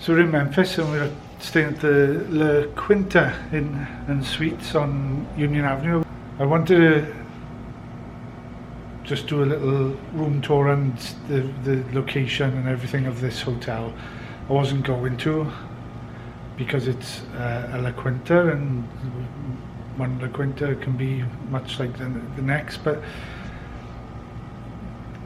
So we're in Memphis and we're staying at the La Quinta Inn Suites on Union Avenue. I wanted to just do a little room tour and the location and everything of this hotel. I wasn't going to because it's a La Quinta, and one La Quinta can be much like the next, but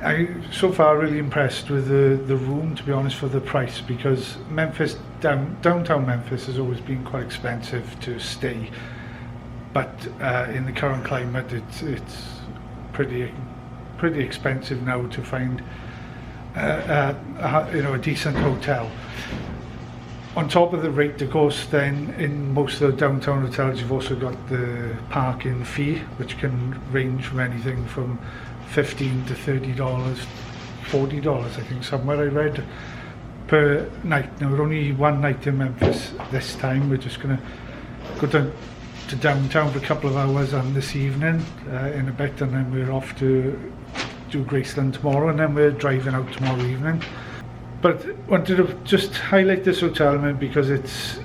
I'm so far really impressed with the room, to be honest, for the price, because Memphis, downtown Memphis has always been quite expensive to stay, but in the current climate it's pretty expensive now to find a decent hotel. On top of the rate, of course, then in most of the downtown hotels you've also got the parking fee, which can range from anything from $15 to $30, $40 I think somewhere I read per night. Now we're only one night in Memphis this time. We're just going to go down to downtown for a couple of hours and this evening in a bit, and then we're off to do Graceland tomorrow, and then we're driving out tomorrow evening. But wanted to just highlight this hotel because it's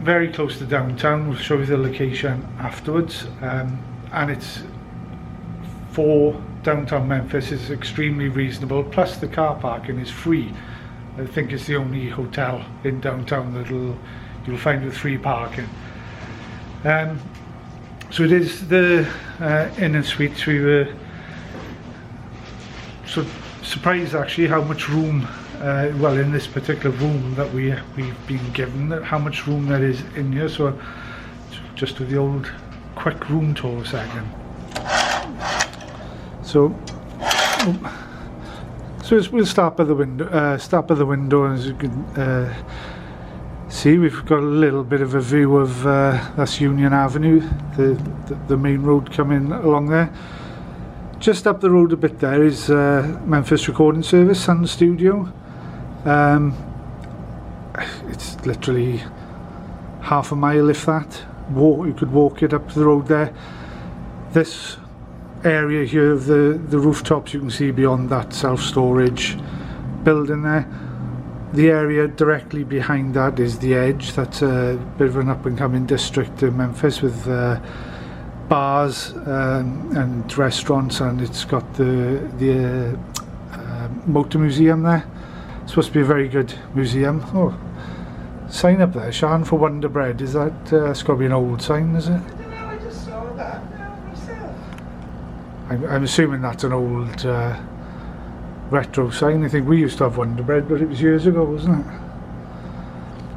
very close to downtown. We'll show you the location afterwards, and it's for downtown Memphis is extremely reasonable, plus the car parking is free. I think it's the only hotel in downtown that you'll find with free parking. So it is the Inn and Suites. We were so surprised actually how much room, well, in this particular room that we've been given, how much room there is in here. So just do the old quick room tour a second. So we'll start by the window. As you can see, we've got a little bit of a view of that's Union Avenue, the main road coming along there. Just up the road a bit there is Memphis Recording Service and studio. It's literally half a mile, if that. You could walk it up the road there. This area here of the rooftops, you can see beyond that self-storage building there. The area directly behind that is the Edge. That's a bit of an up-and-coming district in Memphis with bars and restaurants, and it's got the motor museum there. It's supposed to be a very good museum. Oh, sign up there, Sean, for Wonder Bread. Is that it's got to be an old sign, is it? I don't know, I just saw that myself. I'm assuming that's an old retro sign. I think we used to have Wonder Bread, but it was years ago, wasn't it?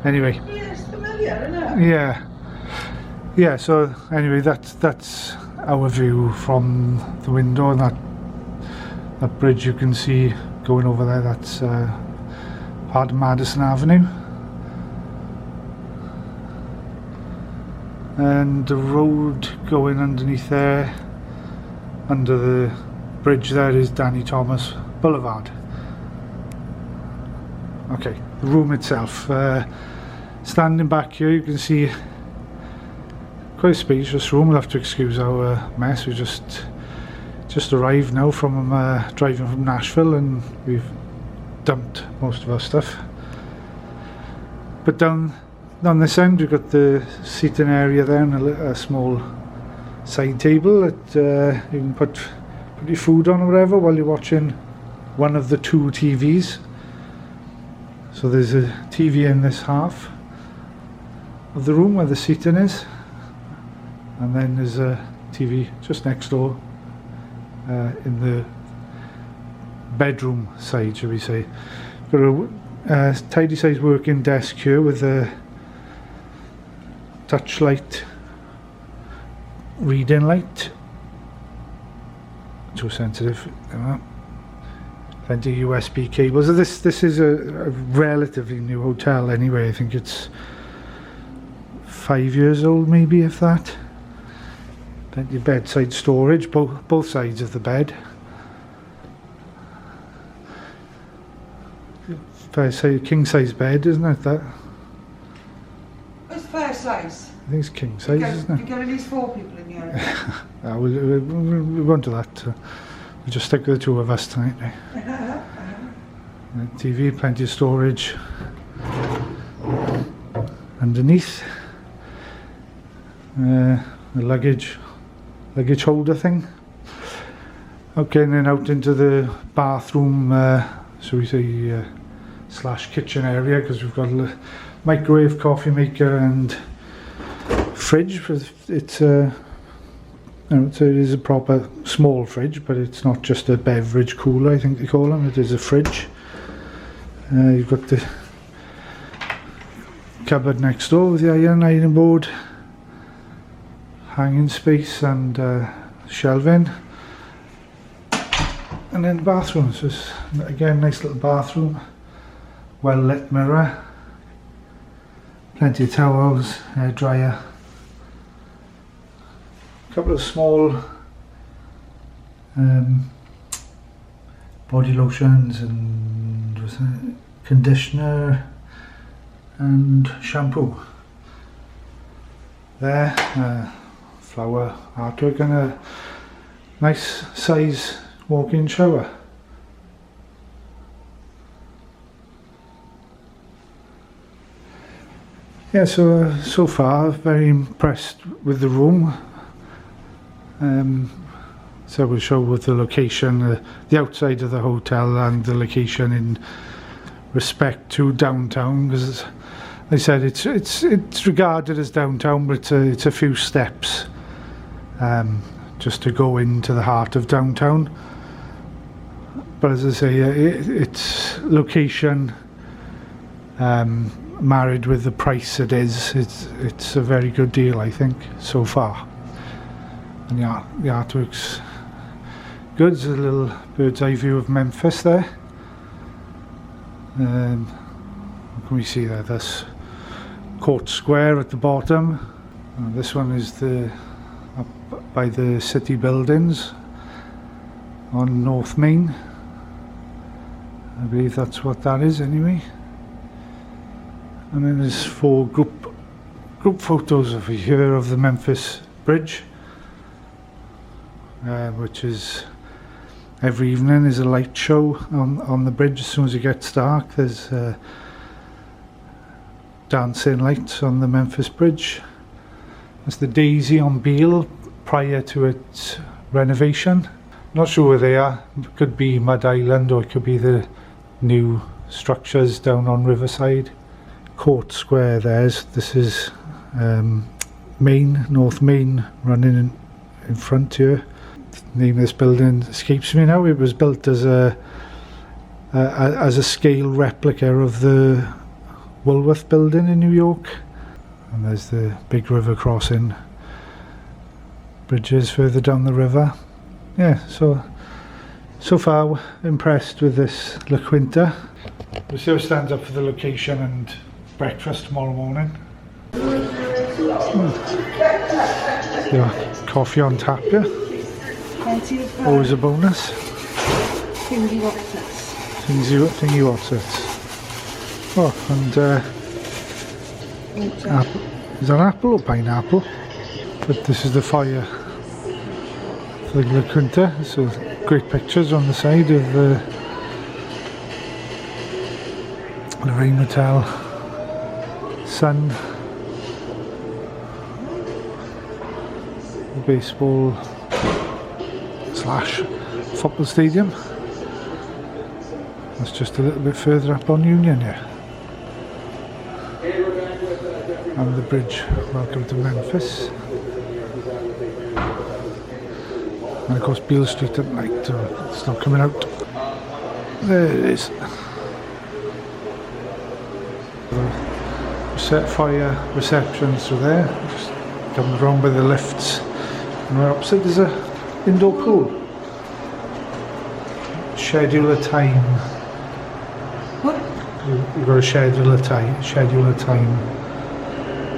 Anyway. Yeah, it's familiar, isn't it? Yeah. Yeah, so anyway, that's our view from the window, and that bridge you can see going over there, that's part of Madison Avenue. And the road going underneath there, under the bridge there, is Danny Thomas Boulevard. Okay, the room itself. Standing back here, you can see quite a spacious room. We'll have to excuse our mess. We just arrived now from driving from Nashville, and we've dumped most of our stuff. But down this end we've got the seating area there, and a small side table that you can put your food on or whatever while you're watching one of the two TVs. So there's a TV in this half of the room where the seating is, and then there's a TV just next door in the bedroom side, shall we say. Got a tidy sized working desk here with a touch light, reading light, too sensitive, plenty of USB cables. This is a relatively new hotel anyway. I think it's 5 years old, maybe, if that. Plenty of bedside storage, both sides of the bed. Fair say king size bed, isn't it? That. It's fair size. I think it's king size, isn't it? You get at least 4 people in here. We won't do that. We'll just stick with the two of us tonight. TV, plenty of storage. underneath. The luggage holder thing. Okay, and then out into the bathroom, so we say slash kitchen area, because we've got a microwave, coffee maker, and fridge. It is a proper small fridge, but it's not just a beverage cooler, I think they call them. It is a fridge. You've got the cupboard next door with the ironing board, hanging space, and shelving. And then bathroom, so it's, again, nice little bathroom, well lit mirror, plenty of towels, hair dryer, a couple of small body lotions and conditioner and shampoo. There, flower artwork, and a nice size walk-in shower. Yeah, so far very impressed with the room. So we'll show with the location, the outside of the hotel, and the location in respect to downtown, because like I said, it's regarded as downtown, but it's a few steps just to go into the heart of downtown. But as I say, its location married with the price it is, it's a very good deal, I think, so far. And the artwork's good. There's a little bird's eye view of Memphis there. What can we see there? That's Court Square at the bottom. This one is up by the city buildings on North Main. I believe that's what that is anyway. And then there's 4 group photos over here of the Memphis Bridge, which is every evening is a light show on the bridge. As soon as it gets dark, there's dancing lights on the Memphis Bridge. That's the Daisy on Beale prior to its renovation. Not sure where they are. It could be Mud Island, or it could be the new structures down on Riverside. Court Square, this is North Main running in front here. The name of this building escapes me now. It was built as a scale replica of the Woolworth building in New York. And there's the big river crossing bridges further down the river. Yeah, so far impressed with this La Quinta. We'll see how it stands up for the location and breakfast tomorrow morning. Yeah, coffee on tap, yeah. Always a bonus. Thingy Watsits. Thingy Watsits. Oh, and apple. Is that apple or pineapple? But this is the fire for the La Quinta. So great pictures on the side of the Rain Hotel. Sun. The baseball / football stadium. That's just a little bit further up on Union here. And the bridge, welcome to Memphis. And of course Beale Street at night, it's not coming out. There it is. Set fire reception through there, just comes around by the lifts. And right opposite there's a indoor pool. Schedule a time. What? You've got to schedule a time.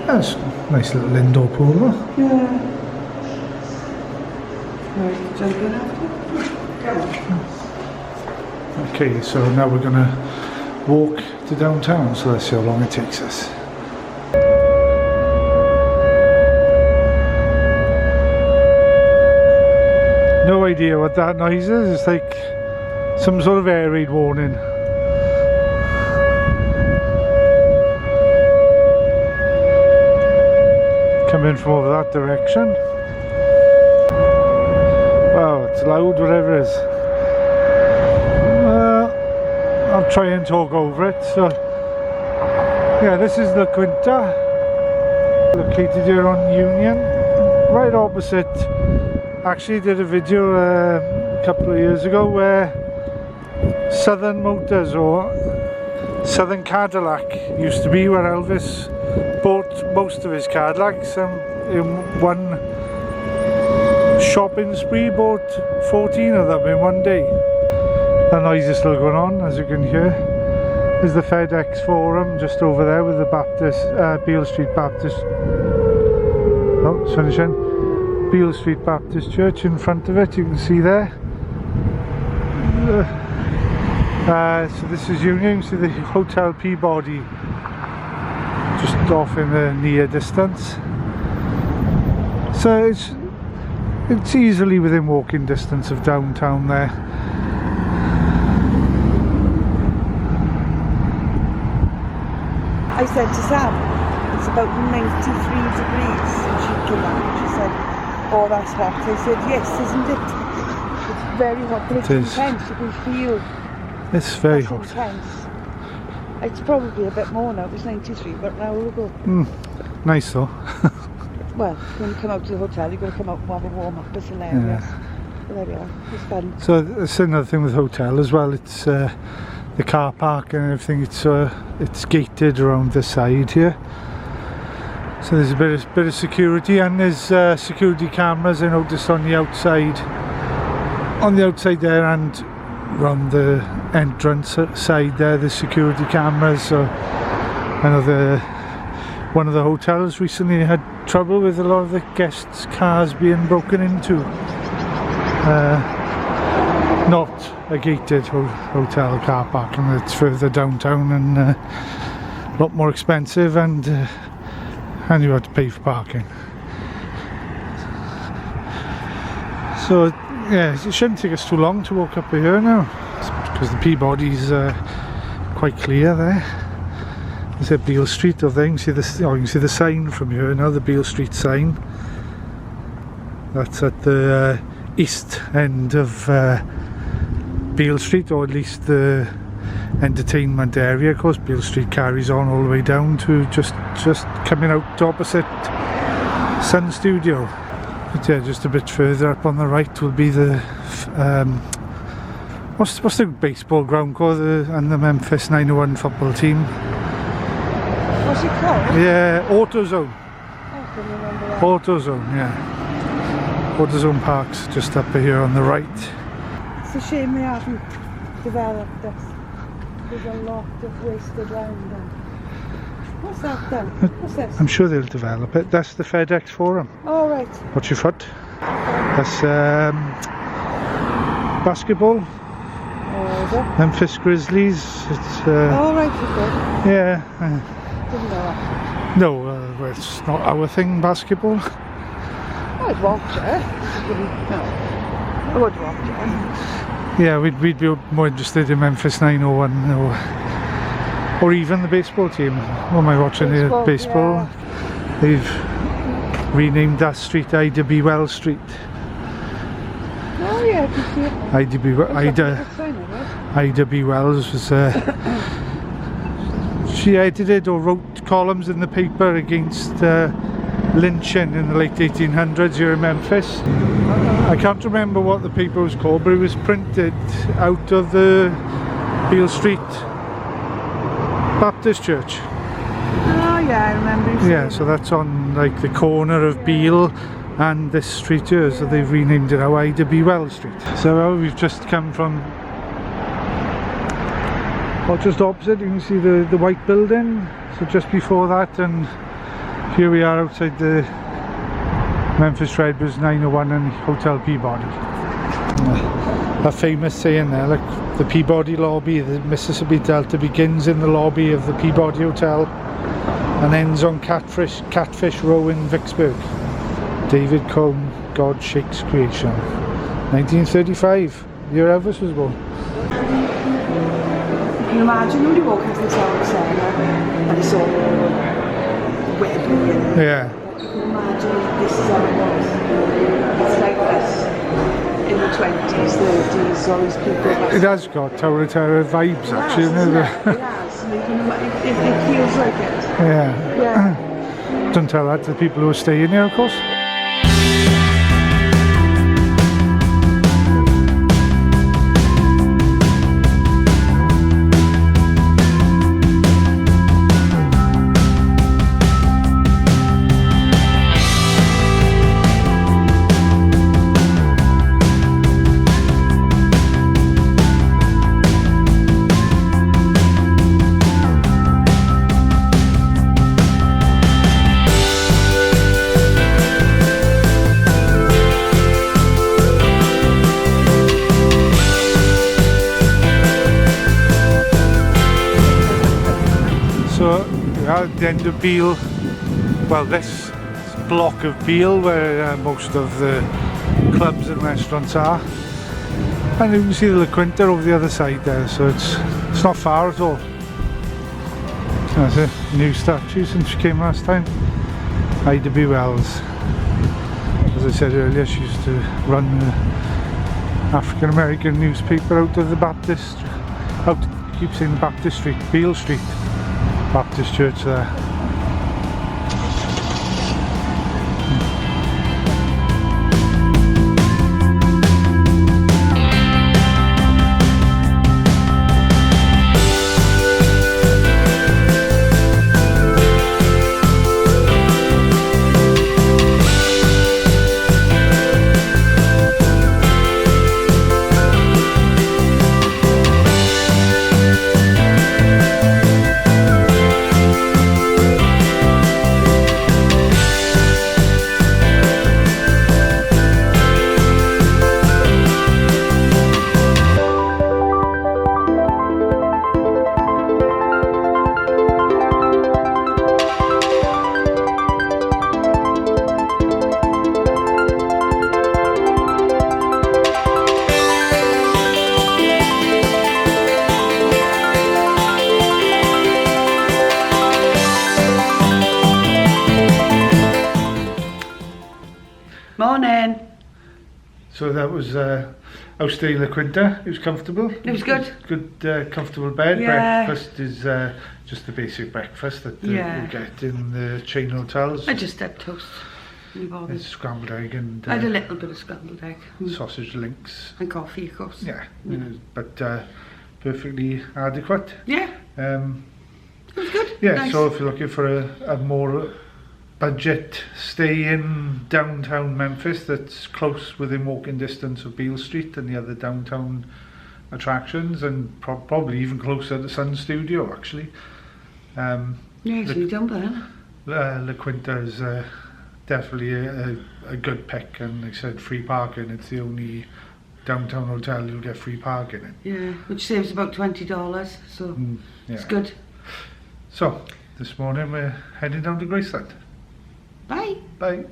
That's a nice little indoor pool, though. Yeah. Right, jump in after? Come on. Okay, so now we're going to walk to downtown, so let's see how long it takes us. No idea what that noise is. It's like some sort of air raid warning. coming from over that direction. Wow, it's loud, whatever it is. I'll try and talk over it. So, yeah, this is La Quinta, located here on Union, right opposite. Actually did a video a couple of years ago where Southern Motors or Southern Cadillac used to be, where Elvis bought most of his Cadillacs, in one shopping spree bought 14 of them in one day. The noise is still going on, as you can hear. There's the FedEx Forum just over there with the Baptist, Beale Street Baptist. Oh, it's finishing. Beale Street Baptist Church in front of it, you can see there. So this is Union, you can see the Hotel Peabody just off in the near distance. So it's easily within walking distance of downtown there. I said to Sam, it's about 93 degrees, and she came out and she said, oh, that's hot. I said, yes, isn't it? It's very hot, but it's intense. You can feel it's very hot. Intense. It's probably a bit more now. It was 93 about an hour ago. Nice though. Well, when you come out to the hotel, you've got to come out and have a warm up. It's hilarious. Yeah. But there we are. It's fun. So that's another thing with the hotel as well. It's the car park and everything. It's gated around the side here. So there's a bit of security, and there's security cameras I noticed on the outside there, and around the entrance side there. There's security cameras. So I know one of the hotels recently had trouble with a lot of the guests' cars being broken into. Not a gated hotel car park, and it's further downtown and a lot more expensive, and you had to pay for parking. So yeah, it shouldn't take us too long to walk up here now, because the Peabody's quite clear there. There's a Beale Street over there. You can see the sign from here now, the Beale Street sign. That's at the east end of Beale Street, or at least the entertainment area. Of course, Beale Street carries on all the way down to just coming out opposite Sun Studio. But yeah, just a bit further up on the right will be the what's the baseball ground called, and the Memphis 901 football team. What's it called? Yeah, AutoZone. I can remember that. AutoZone, yeah. AutoZone Park's just up here on the right. It's a shame they haven't developed this. There's a lot of wasted land there. What's that then? What's this? I'm sure they'll develop it. That's the FedEx Forum. Oh, right. Watch your foot. That's basketball. Oh, is it? Memphis Grizzlies. It's oh, right, okay. yeah. Didn't know that. No, well, it's not our thing, basketball. I'd watch it. No. I would watch it. Yeah, we'd be more interested in Memphis 901 or even the baseball team. What am I watching here? Baseball. Yeah. They've renamed that street Beale Street. Oh yeah, I can see it. Ida B. Wells was she edited or wrote columns in the paper against lynching in the late 1800s here in Memphis. I can't remember what the paper was called, but it was printed out of the Beale Street Baptist Church. Oh yeah, I remember. Yeah, so that's on like the corner of Beale and this street here, so they've renamed it now Ida B. Wells Street. So we've just come from, just opposite, you can see the white building, so just before that, and here we are outside the Memphis Redbirds 901 and Hotel Peabody. A famous saying there, like the Peabody lobby, the Mississippi Delta begins in the lobby of the Peabody Hotel and ends on Catfish Row in Vicksburg. David Combe, God Shakes Creation. 1935, year Elvis was born. You can imagine when you walk into the town centre and it's all web. Yeah. You can imagine this is how it was. It's like this in the 20s, 30s, all these people. It has got Tower of Terror vibes, actually, isn't it? It has. It feels like it. Yeah. Yeah. Don't tell that to the people who are staying here, of course. So we're at the end of Beale, well, this block of Beale where most of the clubs and restaurants are, and you can see the La Quinta over the other side there, so it's not far at all. That's a new statue since she came last time. Ida B. Wells. As I said earlier, she used to run the African American newspaper out of the Baptist, I keep saying the Baptist Street, Beale Street Baptist Church there. Morning. So that was our stay in La Quinta. It was comfortable. It was good. Good, comfortable bed. Yeah. Breakfast is just the basic breakfast that you get in the chain hotels. I just had toast. It's scrambled egg and I had a little bit of scrambled egg. sausage links. And coffee, of course. Yeah, but perfectly adequate. Yeah. It was good. Yeah, Nice. so if you're looking for a more budget stay in downtown Memphis that's close within walking distance of Beale Street and the other downtown attractions, and probably even closer to Sun Studio actually. Yeah, actually done there. La Quinta is definitely a good pick, and like I said, free parking. It's the only downtown hotel you'll get free parking in. Yeah, which saves about $20, so it's good. So this morning we're heading down to Graceland. Bye. Bye.